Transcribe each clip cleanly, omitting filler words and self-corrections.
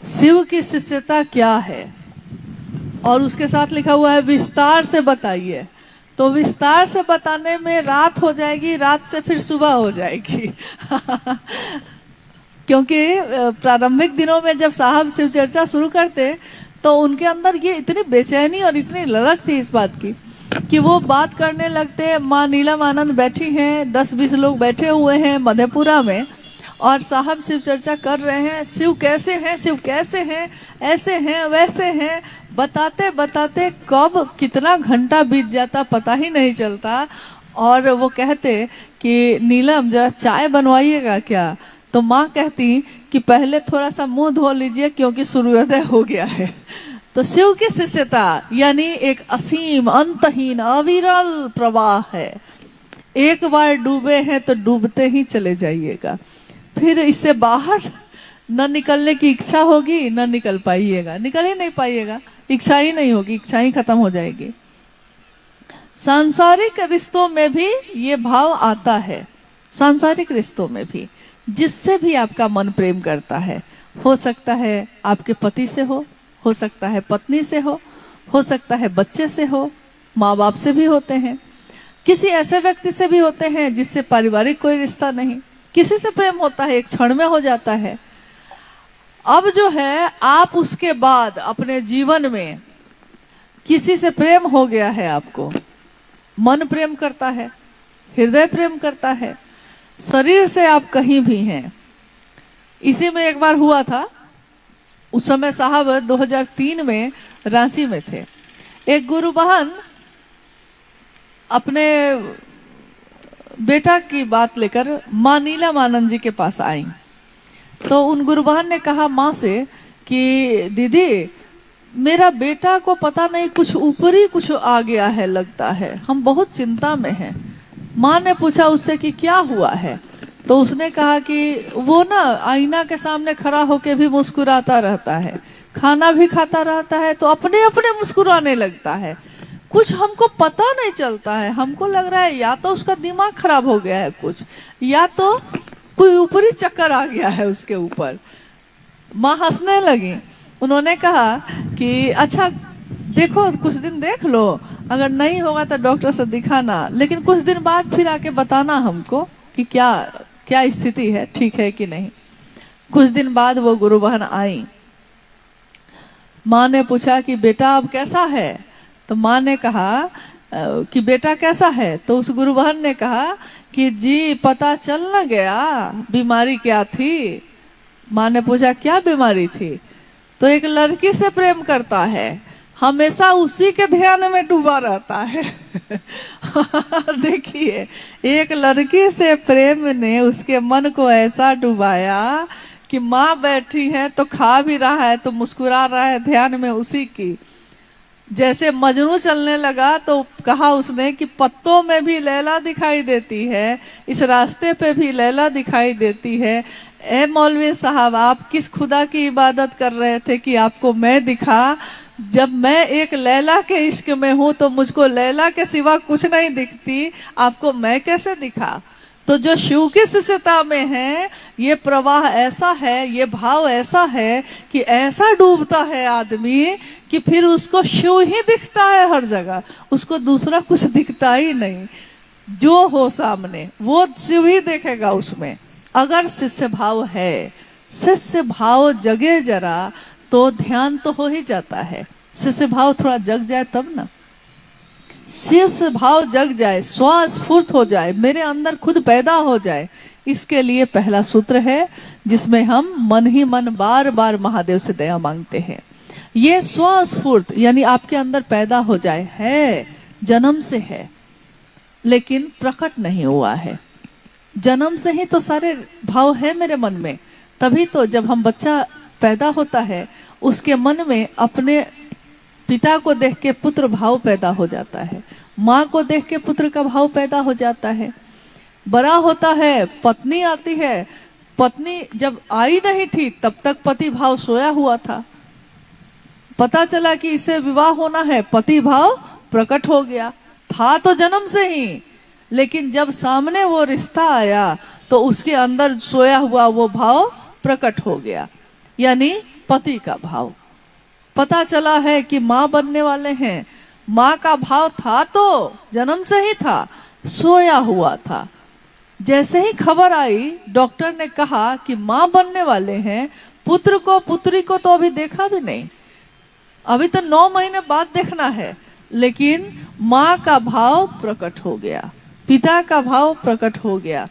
शिव की शिष्यता क्या है, और उसके साथ लिखा हुआ है विस्तार से बताइए। तो विस्तार से बताने में रात हो जाएगी, रात से फिर सुबह हो जाएगी क्योंकि प्रारंभिक दिनों में जब साहब शिव चर्चा शुरू करते तो उनके अंदर ये इतनी बेचैनी और इतनी ललक थी इस बात की कि वो बात करने लगते। माँ नीलम आनंद बैठी हैं, 10-20 लोग बैठे हुए हैं मधेपुरा में, और साहब शिव चर्चा कर रहे हैं। शिव कैसे हैं, शिव कैसे हैं, ऐसे हैं वैसे हैं, बताते बताते कब कितना घंटा बीत जाता पता ही नहीं चलता। और वो कहते कि नीलम जरा चाय बनवाइएगा क्या। तो माँ कहती कि पहले थोड़ा सा मुंह धो लीजिए क्योंकि सूर्योदय हो गया है। तो शिव की शिष्यता यानी एक असीम अंतहीन अविरल प्रवाह है। एक बार डूबे हैं तो डूबते ही चले जाइएगा, फिर इससे बाहर न निकलने की इच्छा होगी न निकल पाइएगा, निकल ही नहीं पाइएगा, इच्छा ही नहीं होगी, इच्छा ही खत्म हो जाएगी। सांसारिक रिश्तों में भी ये भाव आता है, सांसारिक रिश्तों में भी जिससे भी आपका मन प्रेम करता है। हो सकता है आपके पति से हो सकता है पत्नी से हो सकता है बच्चे से हो, माँ बाप से भी होते हैं, किसी ऐसे व्यक्ति से भी होते हैं जिससे पारिवारिक कोई रिश्ता नहीं। किसी से प्रेम होता है, एक क्षण में हो जाता है। अब जो है आप उसके बाद अपने जीवन में किसी से प्रेम हो गया है, आपको मन प्रेम करता है, हृदय प्रेम करता है, शरीर से आप कहीं भी हैं। इसी में एक बार हुआ था, उस समय साहब 2003 में रांची में थे। एक गुरु बहन अपने बेटा की बात लेकर माँ नीलम आनंद जी के पास आई। तो उन गुरु बहन ने कहा माँ से कि दीदी मेरा बेटा को पता नहीं कुछ ऊपरी कुछ आ गया है, लगता है हम बहुत चिंता में हैं। माँ ने पूछा उससे कि क्या हुआ है। तो उसने कहा कि वो ना आईना के सामने खड़ा होके भी मुस्कुराता रहता है, खाना भी खाता रहता है तो अपने अपने मुस्कुराने लगता है, कुछ हमको पता नहीं चलता है। हमको लग रहा है या तो उसका दिमाग खराब हो गया है कुछ, या तो कोई ऊपरी चक्कर आ गया है उसके ऊपर। माँ हंसने लगी। उन्होंने कहा कि अच्छा देखो कुछ दिन देख लो, अगर नहीं होगा तो डॉक्टर से दिखाना, लेकिन कुछ दिन बाद फिर आके बताना हमको कि क्या क्या स्थिति है, ठीक है कि नहीं। कुछ दिन बाद वो गुरु बहन आई। माँ ने पूछा कि बेटा अब कैसा है। तो माँ ने कहा कि बेटा कैसा है। तो उस गुरु बहन ने कहा कि जी पता चल न गया बीमारी क्या थी। माँ ने पूछा क्या बीमारी थी। तो एक लड़की से प्रेम करता है, हमेशा उसी के ध्यान में डूबा रहता है देखिए, एक लड़की से प्रेम ने उसके मन को ऐसा डुबाया कि माँ बैठी है तो खा भी रहा है तो मुस्कुरा रहा है ध्यान में उसी की। जैसे मजनू चलने लगा तो कहा उसने कि पत्तों में भी लैला दिखाई देती है, इस रास्ते पे भी लैला दिखाई देती है। ए मौलवी साहब आप किस खुदा की इबादत कर रहे थे कि आपको मैं दिखा। जब मैं एक लैला के इश्क में हूँ तो मुझको लैला के सिवा कुछ नहीं दिखती, आपको मैं कैसे दिखा। तो जो शिव की शिष्यता में है ये प्रवाह ऐसा है, ये भाव ऐसा है कि ऐसा डूबता है आदमी कि फिर उसको शिव ही दिखता है हर जगह, उसको दूसरा कुछ दिखता ही नहीं। जो हो सामने वो शिव ही देखेगा उसमें। अगर शिष्य भाव है, शिष्य भाव जगे जरा तो ध्यान तो हो ही जाता है। शिष्य भाव थोड़ा जग जाए तब ना, शिष्य भाव जग जाए, स्वस्फूर्त हो जाए, मेरे अंदर खुद पैदा हो जाए। इसके लिए पहला सूत्र है जिसमें हम मन ही मन बार बार महादेव से दया मांगते हैं। ये स्वस्फूर्त यानी आपके अंदर पैदा हो जाए, है जन्म से है लेकिन प्रकट नहीं हुआ है। जन्म से ही तो सारे भाव है मेरे मन में, तभी तो जब हम बच्चा पैदा होता है उसके मन में अपने पिता को देख के पुत्र भाव पैदा हो जाता है, माँ को देख के पुत्र का भाव पैदा हो जाता है। बड़ा होता है, पत्नी आती है, पत्नी जब आई नहीं थी तब तक पति भाव सोया हुआ था, पता चला कि इसे विवाह होना है, पति भाव प्रकट हो गया। था तो जन्म से ही, लेकिन जब सामने वो रिश्ता आया तो उसके अंदर सोया हुआ वो भाव प्रकट हो गया। यानी पति का भाव। पता चला है कि माँ बनने वाले हैं, माँ का भाव था तो जन्म से ही था, सोया हुआ था। जैसे ही खबर आई, डॉक्टर ने कहा कि माँ बनने वाले हैं, पुत्र को पुत्री को तो अभी देखा भी नहीं, अभी तो 9 महीने बाद देखना है, लेकिन माँ का भाव प्रकट हो गया, पिता का भाव प्रकट हो गया।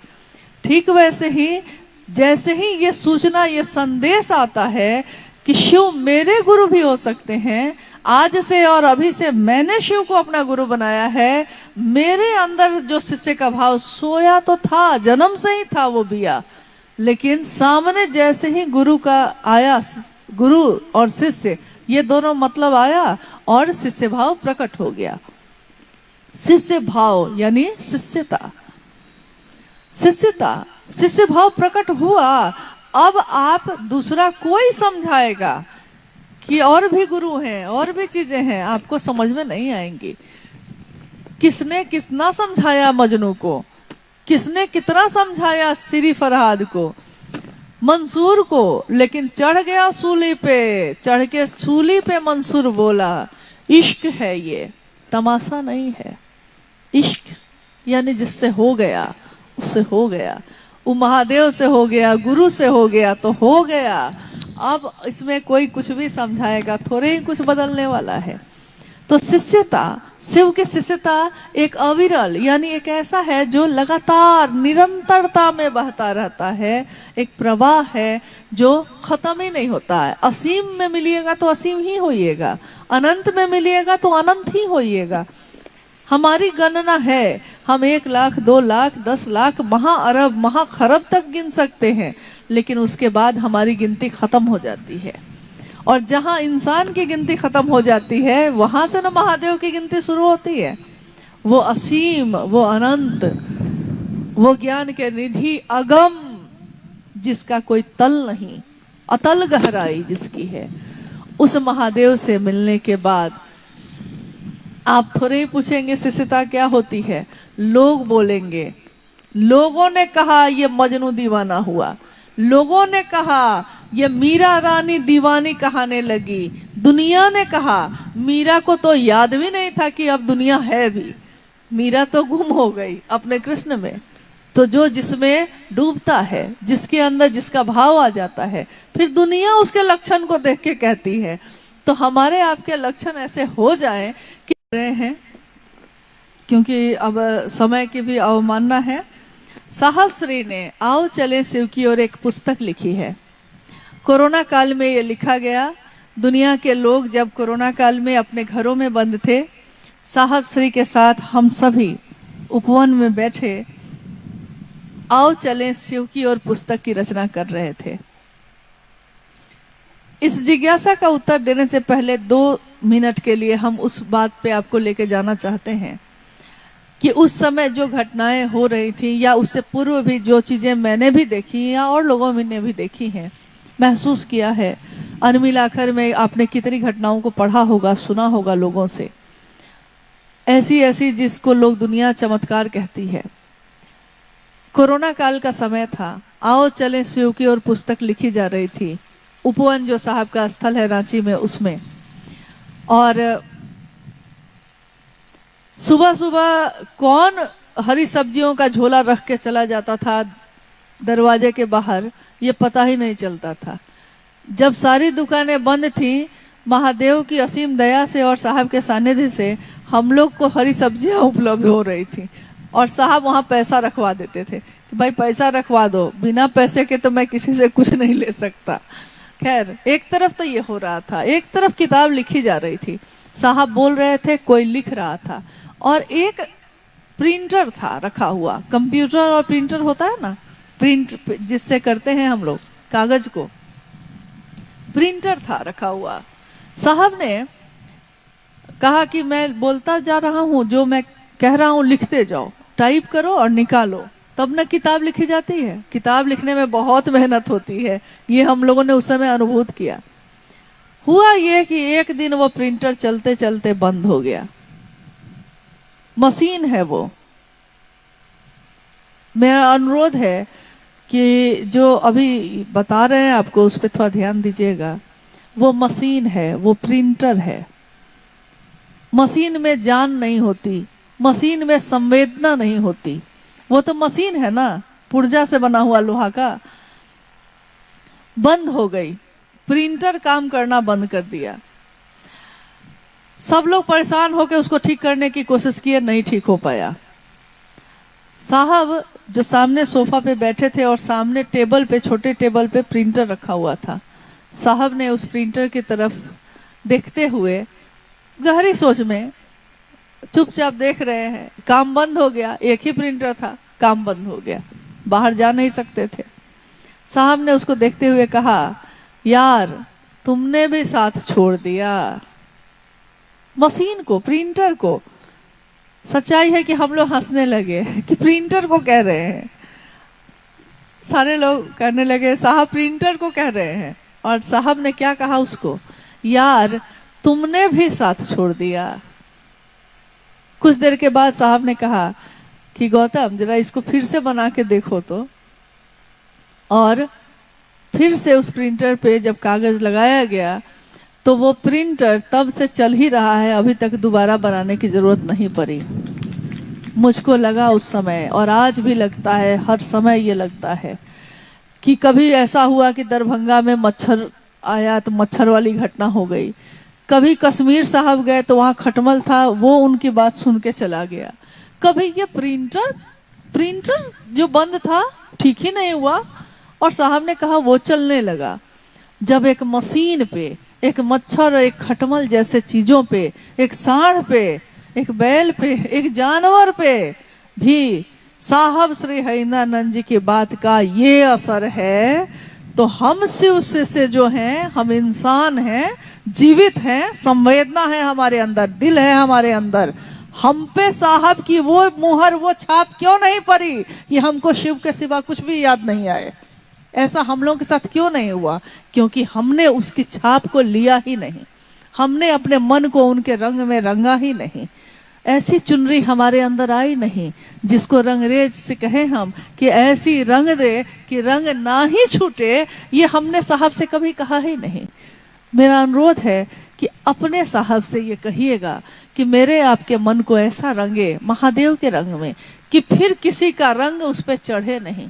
ठीक वैसे ही जैसे ही ये सूचना, ये संदेश आता है कि शिव मेरे गुरु भी हो सकते हैं, आज से और अभी से मैंने शिव को अपना गुरु बनाया है, मेरे अंदर जो शिष्य का भाव सोया तो था, जन्म से ही था वो बिया, लेकिन सामने जैसे ही गुरु का आया, गुरु और शिष्य ये दोनों मतलब आया और शिष्य भाव प्रकट हो गया। शिष्य भाव यानी शिष्यता, शिष्यता, शिष्य भाव प्रकट हुआ। अब आप दूसरा कोई समझाएगा कि और भी गुरु हैं, और भी चीजें हैं, आपको समझ में नहीं आएंगी। किसने कितना समझाया मजनू को, किसने कितना समझाया सिरी फरहाद को, मंसूर को, लेकिन चढ़ गया सूली पे, चढ़ के सूली पे मंसूर बोला इश्क है ये, तमाशा नहीं है। इश्क यानी जिससे हो गया उससे हो गया, वो महादेव से हो गया, गुरु से हो गया तो हो गया। अब इसमें कोई कुछ भी समझाएगा, थोड़े ही कुछ बदलने वाला है। तो शिष्यता, शिव की शिष्यता एक अविरल यानी एक ऐसा है जो लगातार निरंतरता में बहता रहता है, एक प्रवाह है जो खत्म ही नहीं होता है। असीम में मिलिएगा तो असीम ही होइएगा, अनंत में मिलिएगा तो अनंत ही होइएगा। हमारी गणना है, हम 1 लाख 2 लाख 10 लाख महाअरब महाखरब तक गिन सकते हैं, लेकिन उसके बाद हमारी गिनती खत्म हो जाती है। और जहां इंसान की गिनती खत्म हो जाती है, वहां से ना महादेव की गिनती शुरू होती है। वो असीम, वो अनंत, वो ज्ञान के निधि अगम, जिसका कोई तल नहीं, अतल गहराई जिसकी है, उस महादेव से मिलने के बाद आप थोड़े ही पूछेंगे शिष्यता क्या होती है, लोग बोलेंगे, लोगों ने कहा ये मजनू दीवाना हुआ, लोगों ने कहा ये मीरा रानी दीवानी कहाने लगी, दुनिया ने कहा, मीरा को तो याद भी नहीं था कि अब दुनिया है भी, मीरा तो गुम हो गई अपने कृष्ण में। तो जो जिसमें डूबता है, जिसके अंदर जिसका भाव आ जाता है, फिर दुनिया उसके लक्षण को देख के कहती है। तो हमारे आपके लक्षण ऐसे हो जाएं कि रहे हैं, क्योंकि अब समय की भी अवमानना है। साहब श्री ने आओ चले शिव की ओर एक पुस्तक लिखी है। कोरोना काल में ये लिखा गया। दुनिया के लोग जब कोरोना काल में अपने घरों में बंद थे, साहब श्री के साथ हम सभी उपवन में बैठे आओ चले शिव की ओर पुस्तक की रचना कर रहे थे। इस जिज्ञासा का उत्तर देने से पहले 2 मिनट के लिए हम उस बात पे आपको लेके जाना चाहते हैं कि उस समय जो घटनाएं हो रही थी, या उससे पूर्व भी जो चीजें मैंने भी देखी या और लोगों ने भी देखी हैं, महसूस किया है। अनमिल आखिर में आपने कितनी घटनाओं को पढ़ा होगा, सुना होगा लोगों से, ऐसी ऐसी जिसको लोग दुनिया चमत्कार कहती है। कोरोना काल का समय था, आओ चले शिव की ओर पुस्तक लिखी जा रही थी। उपवन जो साहब का स्थल है रांची में, उसमें। और सुबह सुबह कौन हरी सब्जियों का झोला रख के चला जाता था दरवाजे के बाहर, ये पता ही नहीं चलता था। जब सारी दुकानें बंद थी, महादेव की असीम दया से और साहब के सानिध्य से हम लोग को हरी सब्जियां उपलब्ध हो रही थी। और साहब वहाँ पैसा रखवा देते थे कि भाई पैसा रखवा दो, बिना पैसे के तो मैं किसी से कुछ नहीं ले सकता। खैर, एक तरफ तो ये हो रहा था, एक तरफ किताब लिखी जा रही थी, साहब बोल रहे थे, कोई लिख रहा था, और एक प्रिंटर था रखा हुआ। कंप्यूटर और प्रिंटर होता है ना, प्रिंट जिससे करते हैं हम लोग कागज को, प्रिंटर था रखा हुआ। साहब ने कहा कि मैं बोलता जा रहा हूँ, जो मैं कह रहा हूँ लिखते जाओ, टाइप करो और निकालो, तब न किताब लिखी जाती है। किताब लिखने में बहुत मेहनत होती है, ये हम लोगों ने उस समय अनुभूत किया। हुआ ये कि एक दिन वो प्रिंटर चलते चलते बंद हो गया। मशीन है वो। मेरा अनुरोध है कि जो अभी बता रहे हैं आपको, उस पर थोड़ा ध्यान दीजिएगा। वो मशीन है, वो प्रिंटर है। मशीन में जान नहीं होती, मशीन में संवेदना नहीं होती, वो तो मशीन है ना, पुर्जा से बना हुआ लोहा का। बंद हो गई, प्रिंटर काम करना बंद कर दिया। सब लोग परेशान होकर उसको ठीक करने की कोशिश किए, नहीं ठीक हो पाया। साहब जो सामने सोफा पे बैठे थे और सामने टेबल पे, छोटे टेबल पे प्रिंटर रखा हुआ था, साहब ने उस प्रिंटर की तरफ देखते हुए गहरी सोच में चुपचाप देख रहे हैं, काम बंद हो गया। एक ही प्रिंटर था, काम बंद हो गया, बाहर जा नहीं सकते थे। साहब ने उसको देखते हुए कहा, यार तुमने भी साथ छोड़ दिया मशीन को, प्रिंटर को। सच्चाई है कि हम लोग हंसने लगे कि प्रिंटर को कह रहे हैं। सारे लोग कहने लगे साहब प्रिंटर को कह रहे हैं। और साहब ने क्या कहा उसको, यार तुमने भी साथ छोड़ दिया। कुछ देर के बाद साहब ने कहा कि गौतम जरा इसको फिर से बना के देखो तो। और फिर से उस प्रिंटर पे जब कागज लगाया गया तो वो प्रिंटर तब से चल ही रहा है, अभी तक दोबारा बनाने की जरूरत नहीं पड़ी। मुझको लगा उस समय, और आज भी लगता है, हर समय ये लगता है कि कभी ऐसा हुआ कि दरभंगा में मच्छर आया तो मच्छर वाली घटना हो गई। कभी कश्मीर साहब गए तो वहाँ खटमल था, वो उनकी बात सुन के चला गया। कभी ये प्रिंटर जो बंद था ठीक ही नहीं हुआ, और साहब ने कहा वो चलने लगा। जब एक मशीन पे, एक मच्छर, एक खटमल जैसे चीजों पे, एक सांड पे, एक बैल पे, एक जानवर पे भी साहब श्री हरिनानंद जी की बात का ये असर है, तो हम शिव से जो हैं, हम इंसान हैं, जीवित हैं, संवेदना है हमारे अंदर, दिल है हमारे अंदर, हम पे साहब की वो मुहर, वो छाप क्यों नहीं पड़ी कि हमको शिव के सिवा कुछ भी याद नहीं आए? ऐसा हम लोगों के साथ क्यों नहीं हुआ? क्योंकि हमने उसकी छाप को लिया ही नहीं, हमने अपने मन को उनके रंग में रंगा ही नहीं। ऐसी चुनरी हमारे अंदर आई नहीं जिसको रंगरेज से कहे हम कि ऐसी रंग दे कि रंग ना ही छूटे, ये हमने साहब से कभी कहा ही नहीं। मेरा अनुरोध है कि अपने साहब से ये कहिएगा कि मेरे आपके मन को ऐसा रंगे महादेव के रंग में कि फिर किसी का रंग उस पर चढ़े नहीं।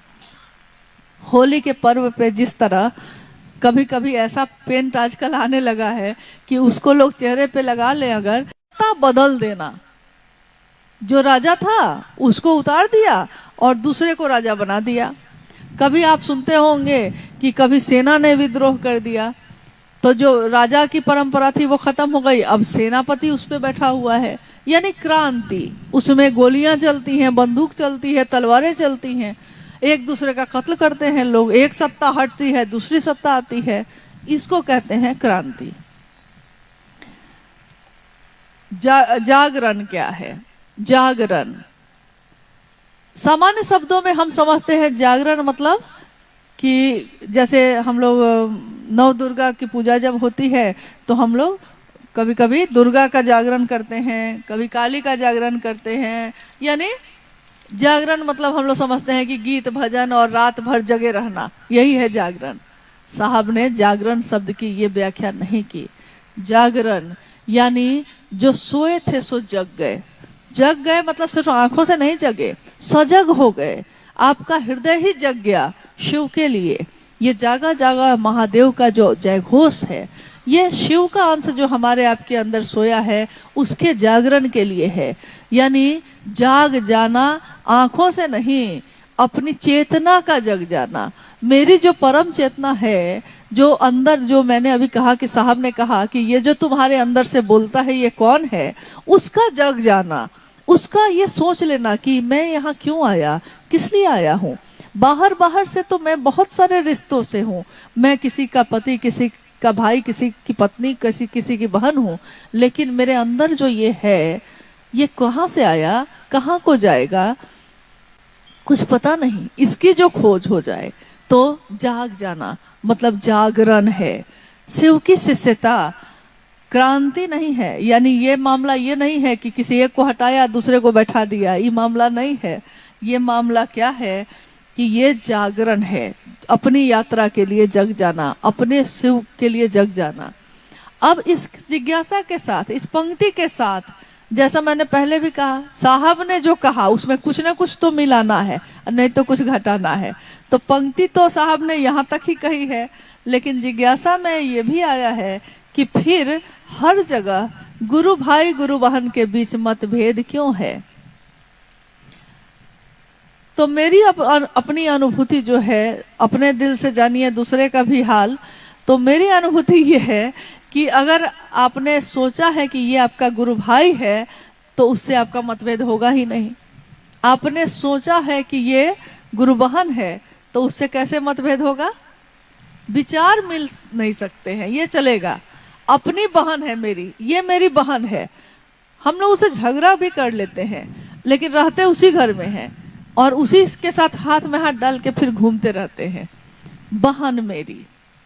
होली के पर्व पे जिस तरह कभी कभी ऐसा पेंट आजकल आने लगा है कि उसको लोग चेहरे पे लगा ले, अगर बदल देना, जो राजा था उसको उतार दिया और दूसरे को राजा बना दिया। कभी आप सुनते होंगे कि कभी सेना ने विद्रोह कर दिया, तो जो राजा की परंपरा थी वो खत्म हो गई, अब सेनापति उस पे बैठा हुआ है, यानी क्रांति। उसमें गोलियां चलती हैं, बंदूक चलती है, तलवारें चलती हैं, एक दूसरे का कत्ल करते हैं लोग, एक सत्ता हटती है दूसरी सत्ता आती है, इसको कहते हैं क्रांति। जागरण क्या है? जागरण सामान्य शब्दों में हम समझते हैं जागरण मतलब कि जैसे हम लोग नव दुर्गा की पूजा जब होती है तो हम लोग कभी कभी दुर्गा का जागरण करते हैं, कभी काली का जागरण करते हैं। यानी जागरण मतलब हम लोग समझते हैं कि गीत भजन और रात भर जगे रहना, यही है जागरण। साहब ने जागरण शब्द की ये व्याख्या नहीं की। जागरण यानी जो सोए थे सो जग गए। जग गए मतलब सिर्फ आंखों से नहीं जगे, सजग हो गए, आपका हृदय ही जग गया शिव के लिए। ये जागा जागा महादेव का जो जयघोष है, ये शिव का अंश जो हमारे आपके अंदर सोया है उसके जागरण के लिए है। यानी जाग जाना, आंखों से नहीं, अपनी चेतना का जग जाना। मेरी जो परम चेतना है, जो अंदर, जो मैंने अभी कहा कि साहब ने कहा कि ये जो तुम्हारे अंदर से बोलता है ये कौन है, उसका जग जाना, उसका ये सोच लेना कि मैं यहाँ क्यों आया, किस लिए आया हूँ। बाहर से तो मैं बहुत सारे रिश्तों से हूँ, मैं किसी का पति, किसी का भाई, किसी की पत्नी, किसी की बहन हूँ, लेकिन मेरे अंदर जो ये है ये कहाँ से आया, कहाँ को जाएगा, कुछ पता नहीं। इसकी जो खोज हो जाए तो जाग जाना मतलब जागरण है। शिव की शिष्यता क्रांति नहीं है। यानी ये मामला ये नहीं है कि किसी एक को हटाया दूसरे को बैठा दिया, ये मामला नहीं है। ये मामला क्या है कि ये जागरण है, अपनी यात्रा के लिए जग जाना, अपने शिव के लिए जग जाना। अब इस जिज्ञासा के साथ, इस पंक्ति के साथ, जैसा मैंने पहले भी कहा, साहब ने जो कहा उसमें कुछ ना कुछ तो मिलाना है, नहीं तो कुछ घटाना है। तो पंक्ति तो साहब ने यहाँ तक ही कही है, लेकिन जिज्ञासा में ये भी आया है कि फिर हर जगह गुरु भाई गुरु बहन के बीच मतभेद क्यों है। तो मेरी अपनी अनुभूति जो है, अपने दिल से जानिए दूसरे का भी हाल, तो मेरी अनुभूति ये है कि अगर आपने सोचा है कि ये आपका गुरु भाई है तो उससे आपका मतभेद होगा ही नहीं। आपने सोचा है कि ये गुरु बहन है तो उससे कैसे मतभेद होगा। विचार मिल नहीं सकते हैं, ये चलेगा। अपनी बहन है मेरी, ये मेरी बहन है, हम लोग उसे झगड़ा भी कर लेते हैं लेकिन रहते उसी घर में हैं और उसी के साथ हाथ में हाथ डाल के फिर घूमते रहते हैं। बहन मेरी,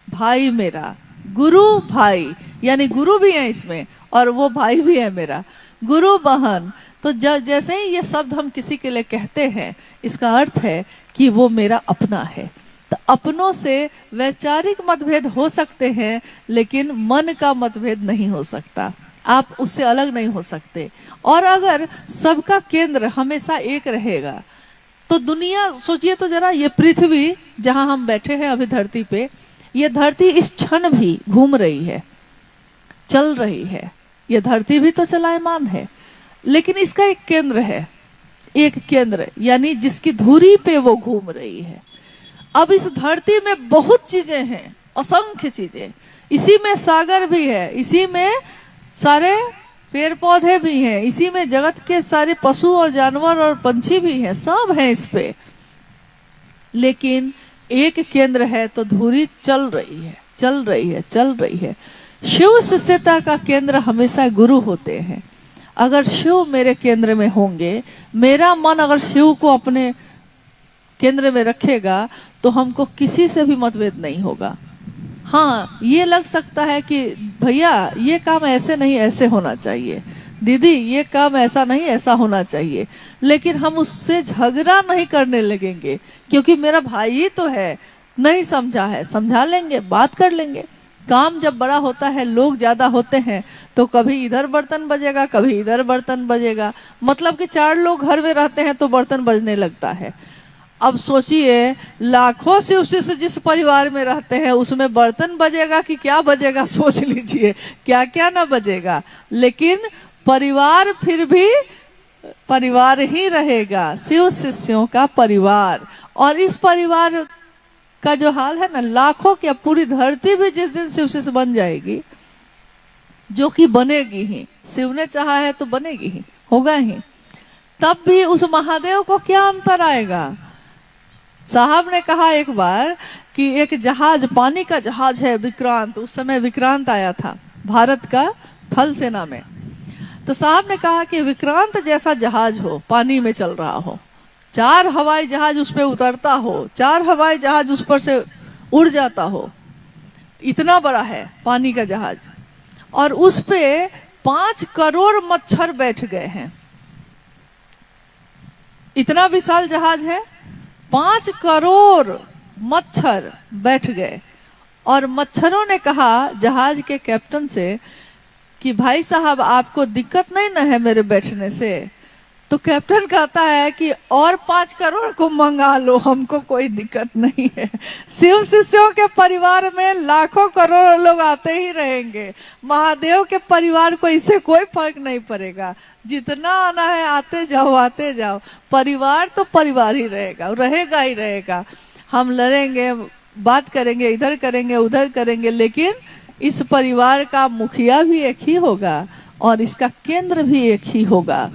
भाई मेरा, गुरु भाई, यानी गुरु भी है इसमें और वो भाई भी है मेरा, गुरु बहन। तो जैसे ही ये शब्द हम किसी के लिए कहते हैं, इसका अर्थ है कि वो मेरा अपना है। तो अपनों से वैचारिक मतभेद हो सकते हैं लेकिन मन का मतभेद नहीं हो सकता, आप उससे अलग नहीं हो सकते। और अगर सबका केंद्र हमेशा एक रहेगा तो दुनिया, सोचिए तो जरा, ये पृथ्वी जहां हम बैठे हैं अभी धरती पे, ये धरती इस क्षण भी घूम रही है, चल रही है। ये धरती भी तो चलायमान है लेकिन इसका एक केंद्र है, एक केंद्र यानी जिसकी धुरी पे वो घूम रही है। अब इस धरती में बहुत चीजें हैं, असंख्य चीजें, इसी में सागर भी है, इसी में सारे पेड़ पौधे भी हैं, इसी में जगत के सारे पशु और जानवर और पंछी भी हैं, सब हैं इस पे। लेकिन एक केंद्र है तो धुरी चल रही है, चल रही है, चल रही है। शिव शिष्यता का केंद्र हमेशा गुरु होते हैं। अगर शिव मेरे केंद्र में होंगे, मेरा मन अगर शिव को अपने केंद्र में रखेगा तो हमको किसी से भी मतभेद नहीं होगा। हाँ, ये लग सकता है कि भैया ये काम ऐसे नहीं ऐसे होना चाहिए, दीदी ये काम ऐसा नहीं ऐसा होना चाहिए, लेकिन हम उससे झगड़ा नहीं करने लगेंगे क्योंकि मेरा भाई ही तो है, नहीं समझा है, समझा लेंगे, बात कर लेंगे। काम जब बड़ा होता है, लोग ज्यादा होते हैं तो कभी इधर बर्तन बजेगा, कभी इधर बर्तन बजेगा, मतलब कि 4 लोग घर में रहते हैं तो बर्तन बजने लगता है। अब सोचिए लाखों शिव शिष्य जिस परिवार में रहते हैं उसमें बर्तन बजेगा कि क्या बजेगा, सोच लीजिए क्या क्या ना बजेगा, लेकिन परिवार फिर भी परिवार ही रहेगा, शिव शिष्यों का परिवार। और इस परिवार का जो हाल है ना, लाखों क्या पूरी धरती भी जिस दिन शिव शिष्य बन जाएगी, जो कि बनेगी ही, शिव ने चाहा है तो बनेगी ही, होगा ही, तब भी उस महादेव को क्या अंतर आएगा। साहब ने कहा एक बार कि एक जहाज, पानी का जहाज है विक्रांत, उस समय विक्रांत आया था भारत का थल सेना में। तो साहब ने कहा कि विक्रांत जैसा जहाज हो, पानी में चल रहा हो, 4 हवाई जहाज उस पर उतरता हो, 4 हवाई जहाज उस पर से उड़ जाता हो, इतना बड़ा है पानी का जहाज, और उस पे 5 करोड़ मच्छर बैठ गए हैं। इतना विशाल जहाज है, 5 करोड़ मच्छर बैठ गए। और मच्छरों ने कहा जहाज के कैप्टन से कि भाई साहब आपको दिक्कत नहीं ना है मेरे बैठने से। तो कैप्टन कहता है कि और 5 करोड़ को मंगा लो, हमको कोई दिक्कत नहीं है। शिव शिष्यों के परिवार में लाखों करोड़ लोग आते ही रहेंगे, महादेव के परिवार को इससे कोई फर्क नहीं पड़ेगा, जितना आना है आते जाओ आते जाओ, परिवार तो परिवार ही रहेगा, रहेगा ही रहेगा। हम लड़ेंगे, बात करेंगे, इधर करेंगे उधर करेंगे, लेकिन इस परिवार का मुखिया भी एक ही होगा और इसका केंद्र भी एक ही होगा।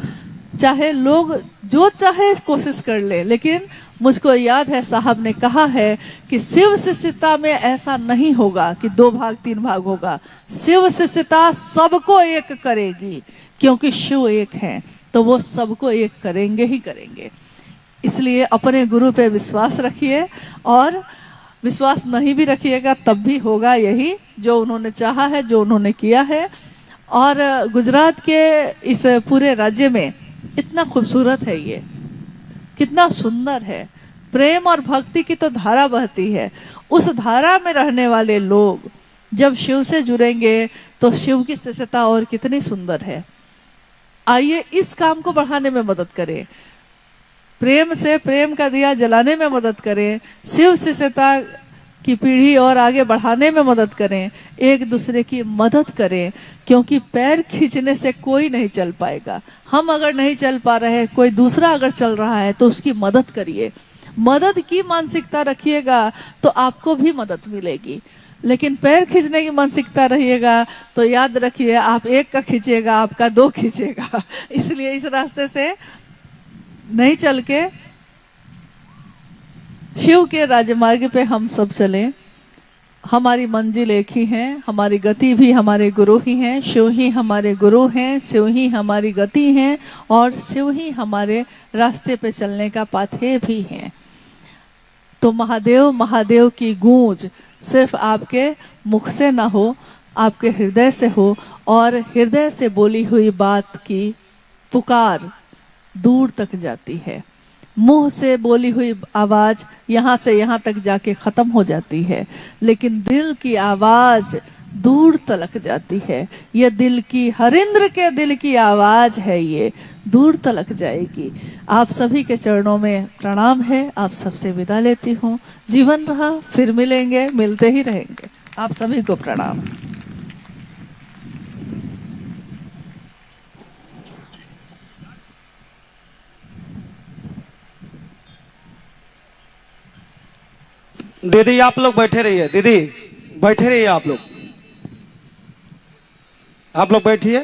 चाहे लोग जो चाहे कोशिश कर ले, लेकिन मुझको याद है साहब ने कहा है कि शिव शिष्यता में ऐसा नहीं होगा कि 2 भाग 3 भाग होगा। शिव शिष्यता सबको एक करेगी, क्योंकि शिव एक हैं तो वो सबको एक करेंगे ही करेंगे। इसलिए अपने गुरु पे विश्वास रखिए, और विश्वास नहीं भी रखिएगा तब भी होगा यही जो उन्होंने चाहा है, जो उन्होंने किया है। और गुजरात के इस पूरे राज्य में इतना खूबसूरत है, ये कितना सुंदर है, प्रेम और भक्ति की तो धारा बहती है। उस धारा में रहने वाले लोग जब शिव से जुड़ेंगे तो शिव की शिष्यता और कितनी सुंदर है। आइए इस काम को बढ़ाने में मदद करें, प्रेम से प्रेम का दिया जलाने में मदद करें, शिव शिष्यता की पीढ़ी और आगे बढ़ाने में मदद करें, एक दूसरे की मदद करें। क्योंकि पैर खींचने से कोई नहीं चल पाएगा। हम अगर नहीं चल पा रहे, कोई दूसरा अगर चल रहा है तो उसकी मदद करिए। मदद की मानसिकता रखिएगा तो आपको भी मदद मिलेगी। लेकिन पैर खींचने की मानसिकता रहिएगा तो याद रखिए, आप एक का खींचेगा, आपका दो खींचेगा। इसलिए इस रास्ते से नहीं चल के शिव के राजमार्ग पे हम सब चलें। हमारी मंजिल एक ही है, हमारी गति भी हमारे गुरु ही हैं। शिव ही हमारे गुरु हैं, शिव ही हमारी गति हैं और शिव ही हमारे रास्ते पे चलने का पाथे भी हैं। तो महादेव महादेव की गूंज सिर्फ आपके मुख से ना हो, आपके हृदय से हो, और हृदय से बोली हुई बात की पुकार दूर तक जाती है। मुंह से बोली हुई आवाज यहाँ से यहाँ तक जाके खत्म हो जाती है, लेकिन दिल की आवाज दूर तलक जाती है। ये दिल की, हरिंद्र के दिल की आवाज है, ये दूर तलक जाएगी। आप सभी के चरणों में प्रणाम है। आप सबसे विदा लेती हूँ। जीवन रहा, फिर मिलेंगे, मिलते ही रहेंगे। आप सभी को प्रणाम। दीदी आप लोग बैठे रहिए, दीदी बैठे रहिए, आप लोग बैठिए।